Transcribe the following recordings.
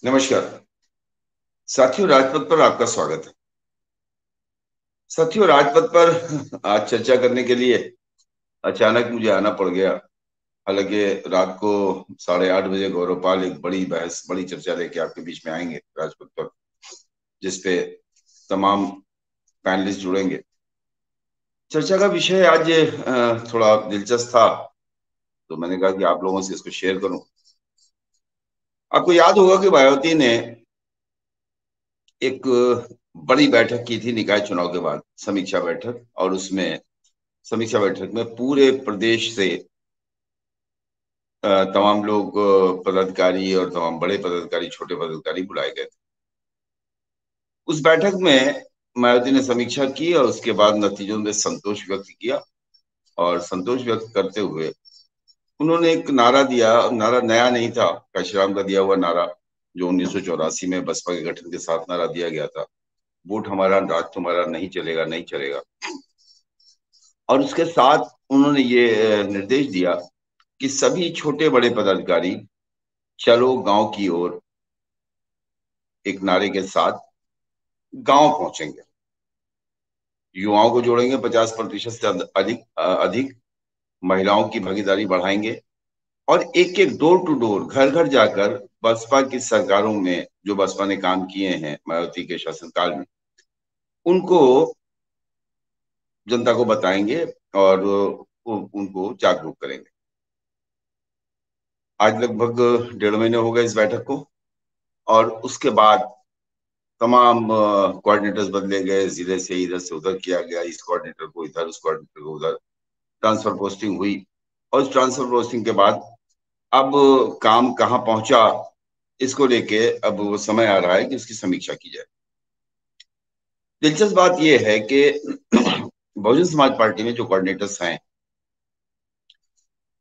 नमस्कार साथियों, राजपथ पर आपका स्वागत है। साथियों, राजपथ पर आज चर्चा करने के लिए अचानक मुझे आना पड़ गया। हालांकि रात को 8:30 बजे गौरवपाल एक बड़ी बहस, बड़ी चर्चा लेके आपके बीच में आएंगे राजपथ पर, जिसपे तमाम पैनलिस्ट जुड़ेंगे। चर्चा का विषय आज थोड़ा दिलचस्प था, तो मैंने कहा कि आप लोगों से इसको शेयर करूं। आपको याद होगा कि मायावती ने एक बड़ी बैठक की थी निकाय चुनाव के बाद, समीक्षा बैठक, और उसमें समीक्षा बैठक में पूरे प्रदेश से तमाम लोग, पदाधिकारी और तमाम बड़े पदाधिकारी, छोटे पदाधिकारी बुलाए गए थे। उस बैठक में मायावती ने समीक्षा की और उसके बाद नतीजों में संतोष व्यक्त किया। और संतोष व्यक्त करते हुए उन्होंने एक नारा दिया। नारा नया नहीं था, काशीराम का दिया हुआ नारा, जो 1984 में बसपा के गठन के साथ नारा दिया गया था, वोट हमारा राज तुम्हारा, नहीं चलेगा नहीं चलेगा। और उसके साथ उन्होंने ये निर्देश दिया कि सभी छोटे बड़े पदाधिकारी चलो गांव की ओर, एक नारे के साथ गांव पहुंचेंगे, युवाओं को जोड़ेंगे 50% से अधिक, महिलाओं की भागीदारी बढ़ाएंगे, और एक एक डोर टू डोर, घर घर जाकर बसपा की सरकारों में जो बसपा ने काम किए हैं मायावती के शासनकाल में, उनको जनता को बताएंगे और उनको जागरूक करेंगे। आज लगभग 1.5 महीने हो गए इस बैठक को, और उसके बाद तमाम कोऑर्डिनेटर्स बदले गए, जिले से इधर से उधर किया गया, इस कोऑर्डिनेटर को इधर, उस कोऑर्डिनेटर को उधर, ट्रांसफर पोस्टिंग हुई। और उस ट्रांसफर पोस्टिंग के बाद अब काम कहाँ पहुंचा, इसको लेके अब वो समय आ रहा है कि उसकी समीक्षा की जाए। दिलचस्प बात यह है कि बहुजन समाज पार्टी में जो कोऑर्डिनेटर्स हैं,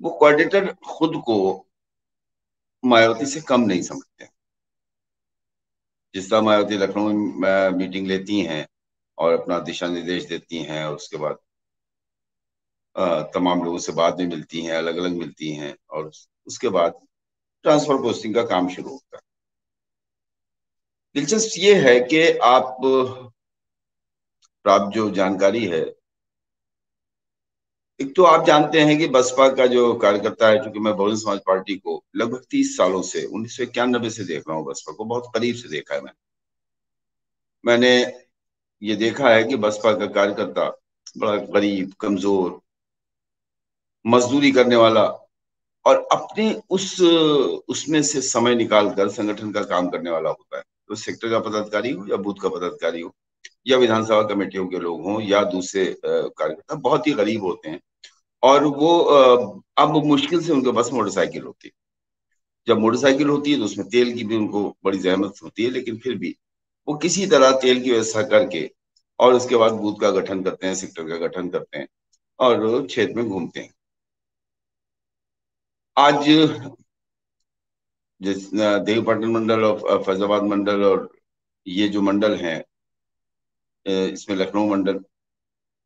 वो कोऑर्डिनेटर खुद को मायावती से कम नहीं समझते। जिस तरह मायावती लखनऊ में मीटिंग लेती हैं और अपना दिशा निर्देश देती हैं, और उसके बाद तमाम लोगों से बाद में मिलती हैं, अलग अलग मिलती हैं, और उसके बाद ट्रांसफर पोस्टिंग का काम शुरू होता है। दिलचस्प ये है कि आप प्राप्त जो जानकारी है, एक तो आप जानते हैं कि बसपा का जो कार्यकर्ता है, क्योंकि मैं बहुजन समाज पार्टी को लगभग 30 सालों से, 1991 से देख रहा हूँ, बसपा को बहुत करीब से देखा है। मैंने ये देखा है कि बसपा का कार्यकर्ता बड़ा गरीब, कमजोर, मजदूरी करने वाला, और अपने उसमें से समय निकालकर संगठन का काम करने वाला होता है। तो सेक्टर का पदाधिकारी हो या बूथ का पदाधिकारी हो या विधानसभा कमेटियों के लोग हों या दूसरे कार्यकर्ता, बहुत ही गरीब होते हैं। और वो अब मुश्किल से उनके पास मोटरसाइकिल होती है। जब मोटरसाइकिल होती है तो उसमें तेल की भी उनको बड़ी जहमत होती है, लेकिन फिर भी वो किसी तरह तेल की व्यवस्था करके और उसके बाद बूथ का गठन करते हैं, सेक्टर का गठन करते हैं, और क्षेत्र में घूमते हैं। आज जिस देवीपाटन मंडल और फैजाबाद मंडल, और ये जो मंडल हैं, इसमें लखनऊ मंडल,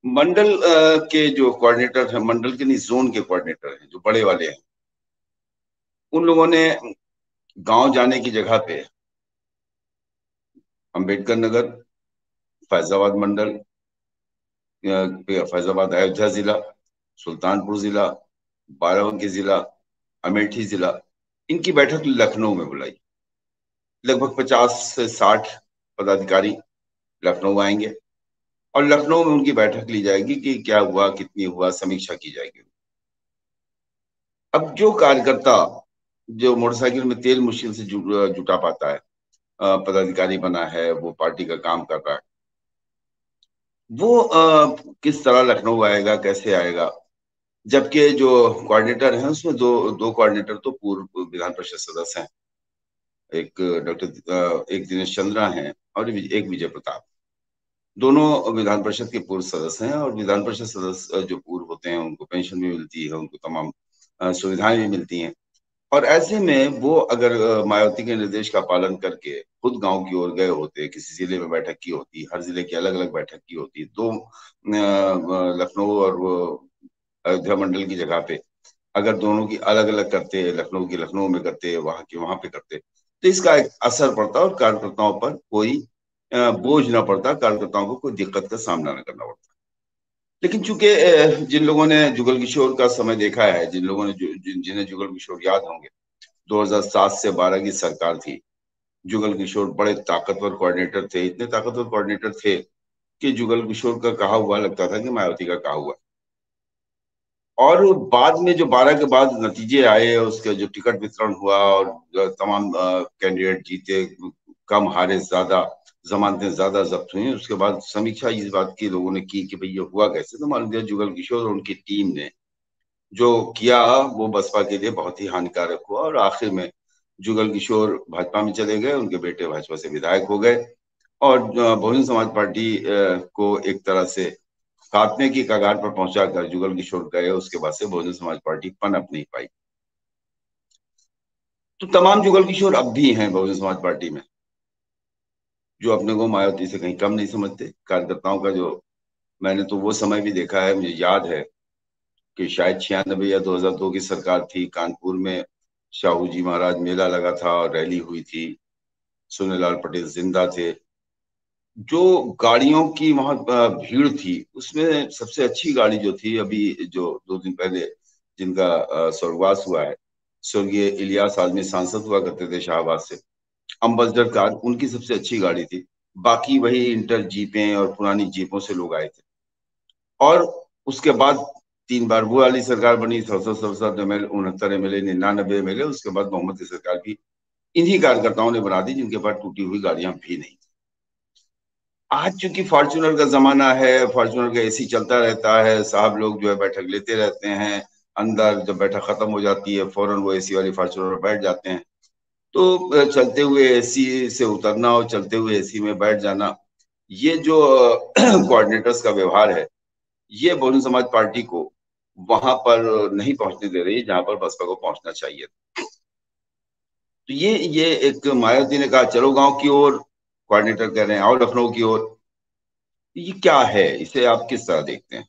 मंडल के जो कोऑर्डिनेटर हैं, मंडल के नहीं, जोन के कोऑर्डिनेटर हैं जो बड़े वाले हैं, उन लोगों ने गांव जाने की जगह पे अंबेडकर नगर, फैजाबाद मंडल, फैजाबाद अयोध्या जिला, सुल्तानपुर जिला, बाराबंकी जिला, अमेठी जिला, इनकी बैठक लखनऊ में बुलाई। लगभग 50 से 60 पदाधिकारी लखनऊ आएंगे, और लखनऊ में उनकी बैठक ली जाएगी कि क्या हुआ, कितनी हुआ, समीक्षा की जाएगी। अब जो कार्यकर्ता जो मोटरसाइकिल में तेल मुश्किल से जुटा पाता है, पदाधिकारी बना है, वो पार्टी का काम कर रहा है, वो किस तरह लखनऊ आएगा, कैसे आएगा? जबकि जो कोऑर्डिनेटर हैं उसमें दो दो कोऑर्डिनेटर तो पूर्व विधान परिषद सदस्य हैं। एक एक दिनेश चंद्रा हैं और एक विजय प्रताप। दोनों विधान परिषद के पूर्व सदस्य हैं, और विधान परिषद सदस्य जो पूर्व होते हैं उनको पेंशन भी मिलती है, उनको तमाम सुविधाएं भी मिलती हैं। और ऐसे में वो अगर मायावती के निर्देश का पालन करके खुद गांव की ओर गए होते, किसी जिले में बैठक की होती, हर जिले की अलग अलग बैठक की होती, दो लखनऊ और अयोध्या मंडल की जगह पे अगर दोनों की अलग अलग करते, लखनऊ की लखनऊ में करते, वहां की वहां पे करते, तो इसका एक असर पड़ता और कार्यकर्ताओं पर कोई बोझ ना पड़ता, कार्यकर्ताओं को कोई दिक्कत का सामना न करना पड़ता। लेकिन चूंकि जिन लोगों ने जुगल किशोर का समय देखा है, जिन लोगों ने जिन्हें जुगल किशोर याद होंगे, 2007 से 12 की सरकार थी। जुगल किशोर बड़े ताकतवर कोऑर्डिनेटर थे, इतने ताकतवर कोऑर्डिनेटर थे कि जुगल किशोर का कहा हुआ लगता था कि मायावती का कहा हुआ। और बाद में जो 12 के बाद नतीजे आए, उसके जो टिकट वितरण हुआ और तमाम कैंडिडेट जीते, कम हारे ज्यादा, जमानतें ज्यादा जब्त हुई, उसके बाद समीक्षा इस बात की लोगों ने की कि भाई ये हुआ कैसे। तो मालूम दिया जुगल किशोर और उनकी टीम ने जो किया वो बसपा के लिए बहुत ही हानिकारक हुआ, और आखिर में जुगल किशोर भाजपा में चले गए, उनके बेटे भाजपा से विधायक हो गए, और बहुजन समाज पार्टी को एक तरह से खात्मे की कगार पर पहुंचाकर जुगल किशोर गए। उसके बाद से बहुजन समाज पार्टी पनप नहीं पाई। तो तमाम जुगल किशोर अब भी हैं बहुजन समाज पार्टी में, जो अपने को मायावती से कहीं कम नहीं समझते। कार्यकर्ताओं का जो, मैंने तो वो समय भी देखा है, मुझे याद है कि शायद 96 या 2002 की सरकार थी, कानपुर में शाहू जी महाराज मेला लगा था और रैली हुई थी, सोनेलाल पटेल जिंदा थे। जो गाड़ियों की वहां भीड़ थी, उसमें सबसे अच्छी गाड़ी जो थी, अभी जो 2 दिन पहले जिनका स्वर्गवास हुआ है, स्वर्गीय इलियास आजमी सांसद हुआ करते थे शाहबाद से, अम्बेसडर कार उनकी सबसे अच्छी गाड़ी थी। बाकी वही इंटर जीपें और पुरानी जीपों से लोग आए थे। और उसके बाद 3 बार वो वाली सरकार बनी, 67 एमएलए, 69 एमएलए, 99 एमएलए। उसके बाद मोहम्मद की सरकार भी इन्हीं कार्यकर्ताओं ने बना दी, जिनके पास टूटी हुई गाड़ियां भी नहीं। आज चूंकि फॉर्च्यूनर का जमाना है, फॉर्च्यूनर का एसी चलता रहता है, साहब लोग जो है बैठक लेते रहते हैं, अंदर जब बैठक खत्म हो जाती है फौरन वो एसी वाली फॉर्च्यूनर में बैठ जाते हैं। तो चलते हुए एसी से उतरना और चलते हुए एसी में बैठ जाना, ये जो कोऑर्डिनेटर्स का व्यवहार है, ये बहुजन समाज पार्टी को वहां पर नहीं पहुंचने दे रही जहां पर बसपा को पहुंचना चाहिए। तो ये एक, मायावती ने कहा चलो गांव की ओर, कोऑर्डिनेटर कह रहे हैं आओ लखनऊ की ओर। ये क्या है, इसे आप किस तरह देखते हैं?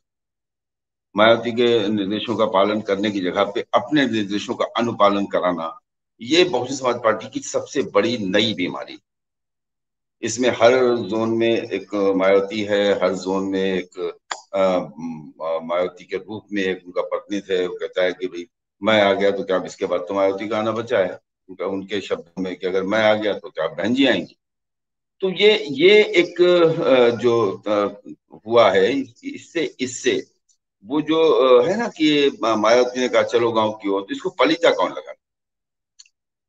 मायावती के निर्देशों का पालन करने की जगह पे अपने निर्देशों का अनुपालन कराना, ये बहुजन समाज पार्टी की सबसे बड़ी नई बीमारी। इसमें हर जोन में एक मायावती है, हर जोन में एक मायावती के रूप में एक उनका प्रतिनिधि है। वो कहता है कि भाई मैं आ गया तो क्या अब इसके बाद तो मायावती का आना बचा है। उनके शब्दों में कि अगर मैं आ गया तो क्या बहन जी आएंगी। तो ये एक जो हुआ है, इससे इससे वो जो है ना कि मायावती ने कहा चलो गांव की ओर, तो इसको पलीता कौन लगा?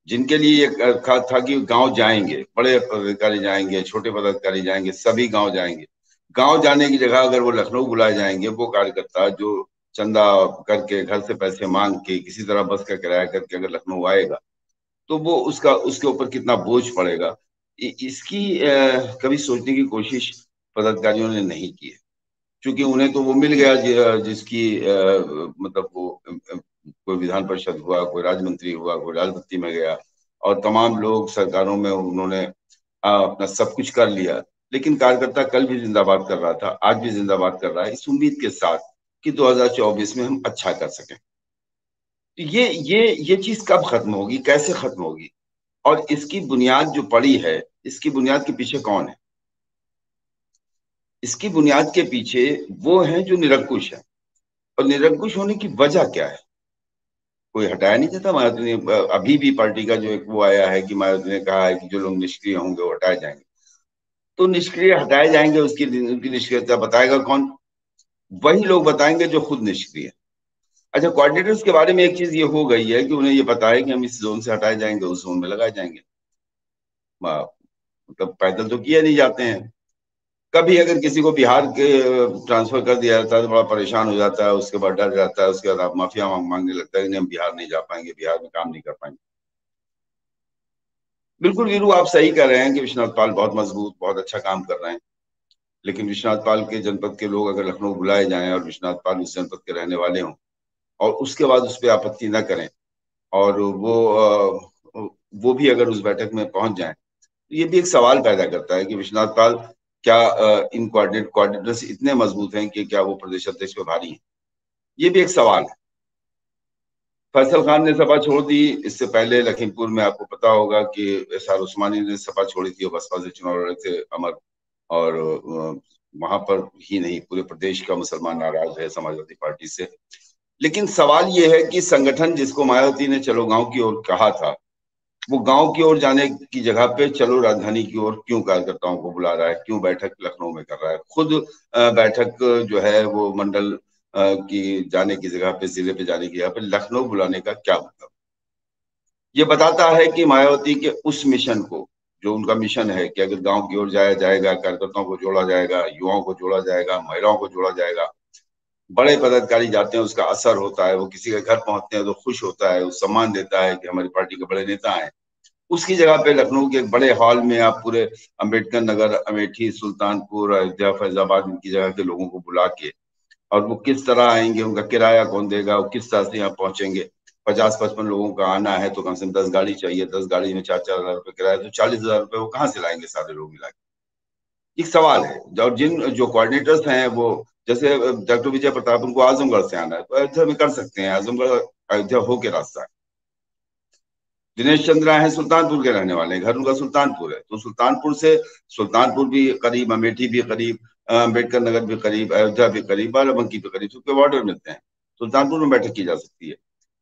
जिनके लिए ये कहा था कि गांव जाएंगे, बड़े पदाधिकारी जाएंगे, छोटे पदाधिकारी जाएंगे, सभी गांव जाएंगे। गांव जाने की जगह अगर वो लखनऊ बुलाए जाएंगे, वो कार्यकर्ता जो चंदा करके घर से पैसे मांग के किसी तरह बस का किराया करके अगर लखनऊ आएगा, तो वो उसका उसके ऊपर कितना बोझ पड़ेगा, इसकी कभी सोचने की कोशिश पदाधिकारियों ने नहीं की है। क्योंकि उन्हें तो वो मिल गया जिसकी मतलब वो कोई विधान परिषद हुआ, कोई राज्य मंत्री हुआ, कोई राजनीति में गया, और तमाम लोग सरकारों में उन्होंने अपना सब कुछ कर लिया। लेकिन कार्यकर्ता कल भी जिंदाबाद कर रहा था, आज भी जिंदाबाद कर रहा है, इस उम्मीद के साथ कि 2024 में हम अच्छा कर सकें। तो ये चीज कब खत्म होगी, कैसे खत्म होगी, और इसकी बुनियाद जो पड़ी है, इसकी बुनियाद के पीछे कौन है? इसकी बुनियाद के पीछे वो हैं जो निरंकुश है। और निरंकुश होने की वजह क्या है? कोई हटाया नहीं चाहता। मायावती ने अभी भी पार्टी का जो एक वो आया है कि मायावती ने कहा है कि जो लोग निष्क्रिय होंगे वो हटाए जाएंगे। तो निष्क्रिय हटाए जाएंगे, उसकी उनकी निष्क्रियता बताएगा कौन? वही लोग बताएंगे जो खुद निष्क्रिय है। अच्छा, कोऑर्डिनेटर्स के बारे में एक चीज ये हो गई है कि उन्हें ये पता है कि हम इस जोन से हटाए जाएंगे, उस जोन में लगाए जाएंगे। मतलब पैदल तो किए नहीं जाते हैं। कभी अगर किसी को बिहार के ट्रांसफर कर दिया जाता है तो बड़ा परेशान हो जाता है, उसके बाद डर जाता है, उसके बाद आप माफिया मांगने लगता है कि नहीं हम बिहार नहीं जा पाएंगे, बिहार में काम नहीं कर पाएंगे। बिल्कुल वीरू, आप सही कह रहे हैं कि विश्वनाथ पाल बहुत मजबूत, बहुत अच्छा काम कर रहे हैं। लेकिन विश्वनाथ पाल के जनपद के लोग अगर लखनऊ बुलाए जाएं और विश्वनाथ पाल उस जनपद के रहने वाले हों, और उसके बाद उस पर आपत्ति न करें, और वो भी अगर उस बैठक में पहुंच जाएं, तो ये भी एक सवाल पैदा करता है कि विश्वनाथ पाल क्या इन कोऑर्डिनेटर्स इतने मजबूत हैं कि क्या वो प्रदेश अध्यक्ष पे भारी हैं? ये भी एक सवाल है। फैसल खान ने सपा छोड़ दी। इससे पहले लखीमपुर में आपको पता होगा कि एसआर उस्मानी ने सपा छोड़ी थी और बसपा से चुनाव लड़े थे अमर। और वहां पर ही नहीं, पूरे प्रदेश का मुसलमान नाराज है समाजवादी पार्टी से। लेकिन सवाल ये है कि संगठन जिसको मायावती ने चलो गांव की ओर कहा था, वो गांव की ओर जाने की जगह पे चलो राजधानी की ओर क्यों कार्यकर्ताओं को बुला रहा है, क्यों बैठक लखनऊ में कर रहा है। खुद बैठक जो है वो मंडल की जाने की जगह पे, जिले पे जाने की जगह पे लखनऊ बुलाने का क्या मतलब। ये बताता है कि मायावती के उस मिशन को, जो उनका मिशन है कि अगर गांव की ओर जाया जाएगा, कार्यकर्ताओं को जोड़ा जाएगा, युवाओं को जोड़ा जाएगा, महिलाओं को जोड़ा जाएगा, बड़े पदाधिकारी जाते हैं, उसका असर होता है, वो किसी के घर पहुंचते हैं तो खुश होता है, वो सम्मान देता है कि हमारी पार्टी के बड़े नेता हैं। उसकी जगह पे लखनऊ के एक बड़े हॉल में आप पूरे अंबेडकर नगर, अमेठी, सुल्तानपुर, अयोध्या, फैजाबाद, इनकी जगह के लोगों को बुला के, और वो किस तरह आएंगे, उनका किराया कौन देगा, वो किस तरह से यहाँ पहुंचेंगे। 50-55 लोगों का आना है तो कम से कम 10 गाड़ी चाहिए, 10 गाड़ी में 4-4 हजार रुपये किराया, तो 40 हजार रुपये वो कहाँ से लाएंगे सारे लोग मिला के। एक सवाल है। और जिन जो कोऑर्डिनेटर्स हैं वो, जैसे डॉक्टर विजय प्रताप, उनको आजमगढ़ से आना है तो अयोध्या में कर सकते हैं, आजमगढ़ अयोध्या होके रास्ता है। दिनेश चंद्रा है, सुल्तानपुर के रहने वाले हैं, घर उनका सुल्तानपुर है, तो सुल्तानपुर से, सुल्तानपुर भी करीब, अमेठी भी करीब, अम्बेडकर नगर भी करीब, अयोध्या भी करीब, बाराबंकी भी करीब, सबके बॉर्डर मिलते हैं। सुल्तानपुर में बैठक की जा सकती है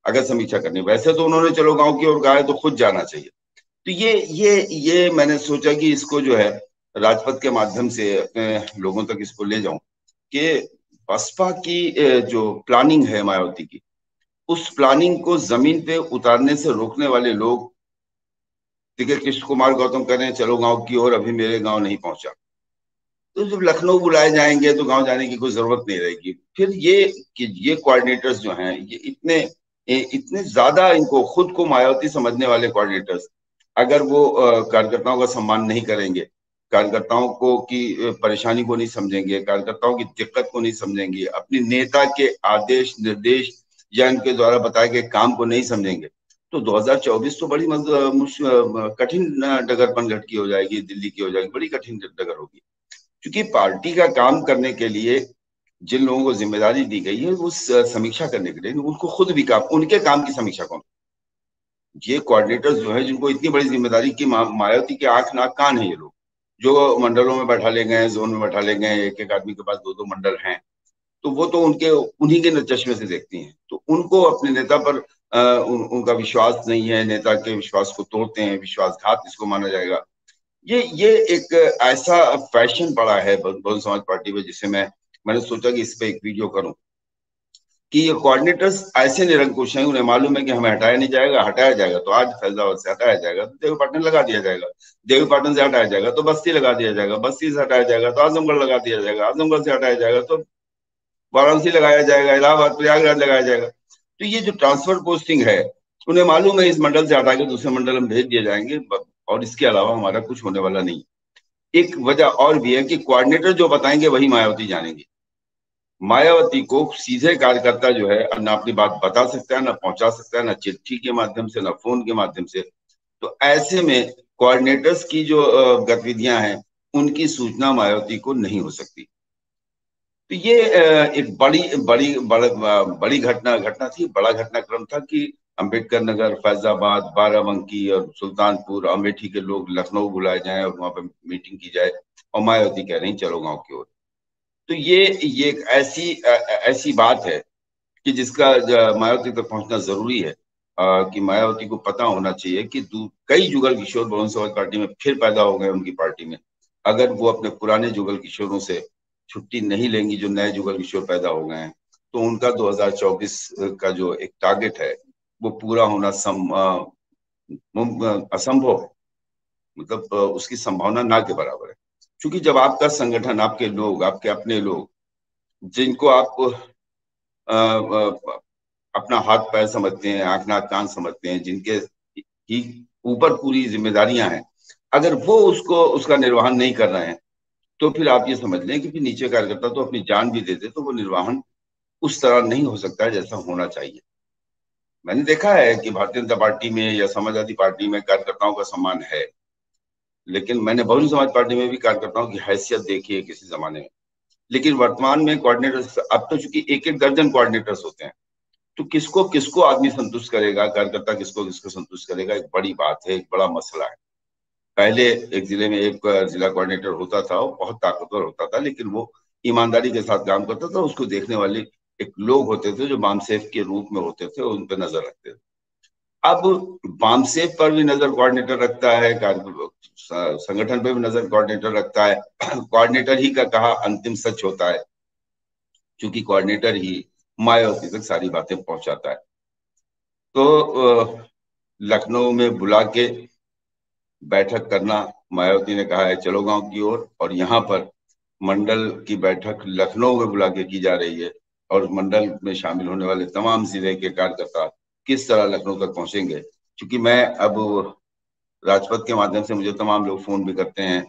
अगर समीक्षा करनी। वैसे तो उन्होंने चलो गांव की ओर कहा है तो खुद जाना चाहिए। तो ये मैंने सोचा कि इसको जो है राजपथ के माध्यम से अपने लोगों तक इसको ले जाऊं कि बसपा की जो प्लानिंग है मायावती की, उस प्लानिंग को जमीन पे उतारने से रोकने वाले लोग, ठीक है, कृष्ण कुमार गौतम कह रहे हैं चलो गांव की ओर, अभी मेरे गांव नहीं पहुंचा, तो जब लखनऊ बुलाए जाएंगे तो गांव जाने की कोई जरूरत नहीं रहेगी। फिर ये कि ये कोऑर्डिनेटर्स जो हैं, ये इतने ज्यादा इनको खुद को मायावती समझने वाले कोऑर्डिनेटर्स, अगर वो कार्यकर्ताओं का सम्मान नहीं करेंगे, कार्यकर्ताओं को की परेशानी को नहीं समझेंगे, कार्यकर्ताओं की दिक्कत को नहीं समझेंगे, अपने नेता के आदेश निर्देश या इनके द्वारा बताए गए काम को नहीं समझेंगे, तो 2024 तो बड़ी कठिन डगर पनघट की हो जाएगी, दिल्ली की हो जाएगी, बड़ी कठिन डगर होगी। क्योंकि पार्टी का काम करने के लिए जिन लोगों को जिम्मेदारी दी गई है उस समीक्षा करने के लिए, उनको खुद भी काम, उनके काम की समीक्षा कौन। ये कोऑर्डिनेटर्स जो है जिनको इतनी बड़ी जिम्मेदारी की, मायावती के आंख नाक कान है ये लोग, जो मंडलों में बैठा ले गए, जोन में बैठा ले गए, एक एक आदमी के पास दो दो मंडल हैं, तो वो तो उनके उन्हीं के चश्मे से देखती हैं, तो उनको अपने नेता पर उनका विश्वास नहीं है, नेता के विश्वास को तोड़ते हैं, विश्वासघात इसको माना जाएगा। ये एक ऐसा फैशन पड़ा है बहुजन समाज पार्टी में, जिसे मैंने सोचा कि इस पे एक वीडियो करूं कि ये कोऑर्डिनेटर्स ऐसे निरंकुश हैं, उन्हें मालूम है कि हमें हटाया नहीं जाएगा, हटाया जाएगा तो आज फैजाबाद से हटाया जाएगा तो देवी पाटन लगा दिया जाएगा, देवी पाटन से हटाया जाएगा तो बस्ती लगा दिया जाएगा, बस्ती से हटाया जाएगा तो आजमगढ़ लगा दिया जाएगा, आजमगढ़ से हटाया जाएगा तो वाराणसी लगाया जाएगा, इलाहाबाद, प्रयागराज लगाया जाएगा। तो ये जो ट्रांसफर पोस्टिंग है, उन्हें मालूम है इस मंडल से हटा के दूसरे मंडल में भेज दिए जाएंगे, और इसके अलावा हमारा कुछ होने वाला नहीं। एक वजह और भी है कि कोऑर्डिनेटर जो बताएंगे वही मायावती जानेंगे। मायावती को सीधे कार्यकर्ता जो है ना अपनी बात बता सकता है, ना पहुंचा सकता है, ना चिट्ठी के माध्यम से, ना फोन के माध्यम से। तो ऐसे में कोऑर्डिनेटर्स की जो गतिविधियां हैं, उनकी सूचना मायावती को नहीं हो सकती। तो ये एक बड़ी घटना घटना थी, बड़ा घटनाक्रम था कि अंबेडकर नगर, फैजाबाद, बाराबंकी और सुल्तानपुर, अमेठी के लोग लखनऊ बुलाए जाएं और वहां पर मीटिंग की जाए, और मायावती कह रही चलो गांव की ओर। तो ये एक ऐसी बात है कि जिसका मायावती तक पहुंचना जरूरी है। कि मायावती को पता होना चाहिए कि कई जुगल किशोर बहुजन समाज पार्टी में फिर पैदा हो गए उनकी पार्टी में। अगर वो अपने पुराने जुगल किशोरों से छुट्टी नहीं लेंगी, जो नए जुगल किशोर पैदा हो गए हैं, तो उनका 2024 का जो एक टारगेट है वो पूरा होना असंभव है। मतलब उसकी संभावना ना के बराबर है। क्योंकि जब आपका संगठन, आपके लोग, आपके अपने लोग, जिनको आप अपना हाथ पैर समझते हैं, आंख नाक कान समझते हैं, जिनके ही ऊपर पूरी जिम्मेदारियां हैं, अगर वो उसको उसका निर्वहन नहीं कर रहे हैं, तो फिर आप ये समझ लें कि फिर नीचे कार्यकर्ता तो अपनी जान भी दे दे तो वो निर्वहन उस तरह नहीं हो सकता है जैसा होना चाहिए। मैंने देखा है कि भारतीय जनता पार्टी में या समाजवादी पार्टी में कार्यकर्ताओं का सम्मान है, लेकिन मैंने बहुजन समाज पार्टी में भी कार्यकर्ताओं की हैसियत देखी है किसी जमाने में। लेकिन वर्तमान में कोऑर्डिनेटर्स, अब तो चूंकि एक एक दर्जन कोऑर्डिनेटर्स होते हैं, तो किसको किसको आदमी संतुष्ट करेगा, कार्यकर्ता किसको किसको संतुष्ट करेगा, एक बड़ी बात है, एक बड़ा मसला है। पहले एक जिले में एक जिला कोऑर्डिनेटर होता था, वो बहुत ताकतवर होता था, लेकिन वो ईमानदारी के साथ काम करता था। उसको देखने वाले एक लोग होते थे जो बामसेफ के रूप में होते थे, उन पर नजर रखते थे। अब बामसेफ पर भी नजर कोऑर्डिनेटर रखता है, संगठन पर भी नजर कोऑर्डिनेटर रखता है। कोऑर्डिनेटर ही का कहा अंतिम सच होता है, क्योंकि कोऑर्डिनेटर ही मायावती तक सारी बातें पहुंचाता है। तो लखनऊ में बुला के बैठक करना, मायावती ने कहा है चलो गांव की ओर, और यहाँ पर मंडल की बैठक लखनऊ में बुला के की जा रही है, और मंडल में शामिल होने वाले तमाम जिले के कार्यकर्ता किस तरह लखनऊ तक पहुंचेंगे। क्योंकि मैं अब राजपथ के माध्यम से मुझे तमाम लोग फोन भी करते हैं,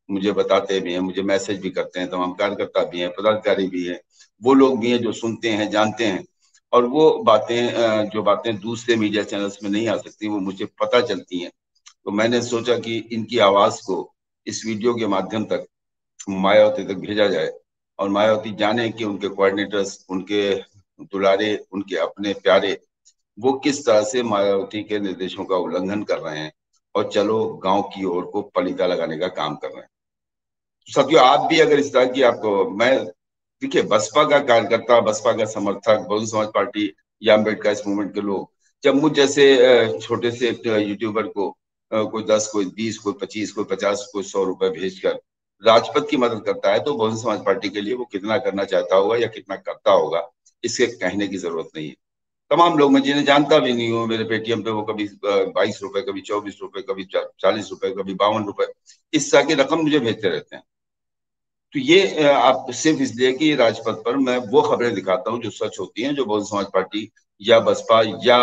मुझे बताते भी हैं, मुझे मैसेज भी करते हैं, तमाम कार्यकर्ता भी हैं, पदाधिकारी भी हैं, वो लोग भी हैं जो सुनते हैं, जानते हैं। और वो बातें जो बातें दूसरे मीडिया चैनल्स में नहीं आ सकती, वो मुझे पता चलती हैं। तो मैंने सोचा कि इनकी आवाज को इस वीडियो के माध्यम तक मायावती तक भेजा जाए, और मायावती जाने कि उनके कोऑर्डिनेटर्स, उनके दुलारे, उनके अपने प्यारे, वो किस तरह से मायावती के निर्देशों का उल्लंघन कर रहे हैं और चलो गांव की ओर को पलीता लगाने का काम कर रहे हैं। साथियों, आप भी अगर इस तरह की आपको, मैं देखिए बसपा का कार्यकर्ता, बसपा का समर्थक, बहुजन समाज पार्टी या अम्बेडकर मूवमेंट के लोग जब मुझ जैसे छोटे से एक यूट्यूबर को कोई 10, कोई 20, कोई 25, कोई 50, कोई 100 रुपए भेजकर राजपथ की मदद करता है, तो बहुजन समाज पार्टी के लिए वो कितना करना चाहता होगा या कितना करता होगा, इसके कहने की जरूरत नहीं है। तमाम लोग, मैं जिन्हें जानता भी नहीं हूँ, मेरे पेटीएम पे वो कभी 22 रुपए, कभी 24 रुपए, कभी 40 रुपए, कभी 52 रुपए, इस तरह की रकम मुझे भेजते रहते हैं। तो ये आप सिर्फ इसलिए कि राजपथ पर मैं वो खबरें दिखाता हूँ जो सच होती हैं, जो बहुजन समाज पार्टी या बसपा या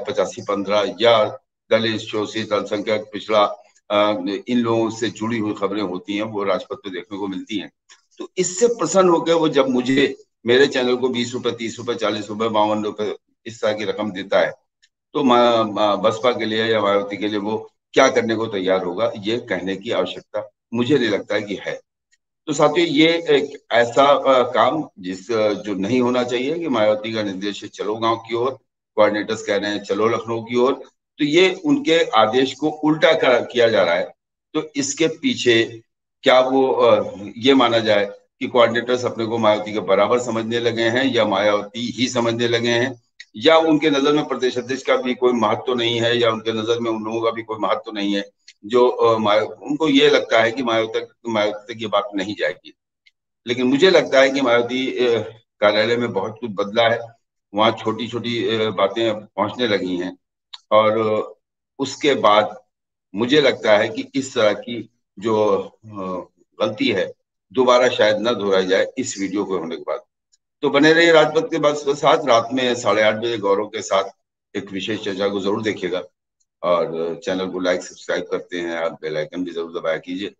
85-15 या दलित, शोषित, अल्पसंख्यक, पिछड़ा, इन लोगों से जुड़ी हुई खबरें होती हैं, वो राजपथ पे देखने को मिलती हैं। तो इससे प्रसन्न होकर वो जब मुझे, मेरे चैनल को 20 रुपए, 30 रुपए, 40 रुपए, 52 रुपए इस तरह की रकम देता है, तो बसपा के लिए या मायावती के लिए वो क्या करने को तैयार होगा, ये कहने की आवश्यकता मुझे नहीं लगता है कि है। तो साथियों, ये एक ऐसा काम जो नहीं होना चाहिए कि मायावती का निर्देश है चलो गांव की ओर, कोऑर्डिनेटर्स कह रहे हैं चलो लखनऊ की ओर, तो ये उनके आदेश को उल्टा किया जा रहा है। तो इसके पीछे क्या वो ये माना जाए कि कोऑर्डिनेटर्स अपने को मायावती के बराबर समझने लगे हैं, या मायावती ही समझने लगे हैं, या उनके नजर में प्रदेश अध्यक्ष का भी कोई महत्व नहीं है, या उनके नजर में उन लोगों का भी कोई महत्व नहीं है, जो उनको ये लगता है कि मायावती तक ये बात नहीं जाएगी। लेकिन मुझे लगता है कि मायावती कार्यालय में बहुत कुछ बदला है, वहाँ छोटी छोटी बातें पहुंचने लगी हैं, और उसके बाद मुझे लगता है कि इस तरह की जो गलती है दोबारा शायद न दोहराई जाए इस वीडियो को होने के बाद। तो बने रहिए राजपथ के बाद साथ, रात में 8:30 बजे गौरव के साथ एक विशेष चर्चा को जरूर देखिएगा, और चैनल को लाइक सब्सक्राइब करते हैं आप, बेल आइकन भी जरूर दबाया कीजिए,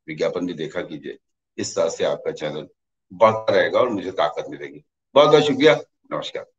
विज्ञापन भी देखा कीजिए। इस तरह से आपका चैनल बढ़ता रहेगा और मुझे ताकत मिलेगी। बहुत बहुत शुक्रिया। नमस्कार।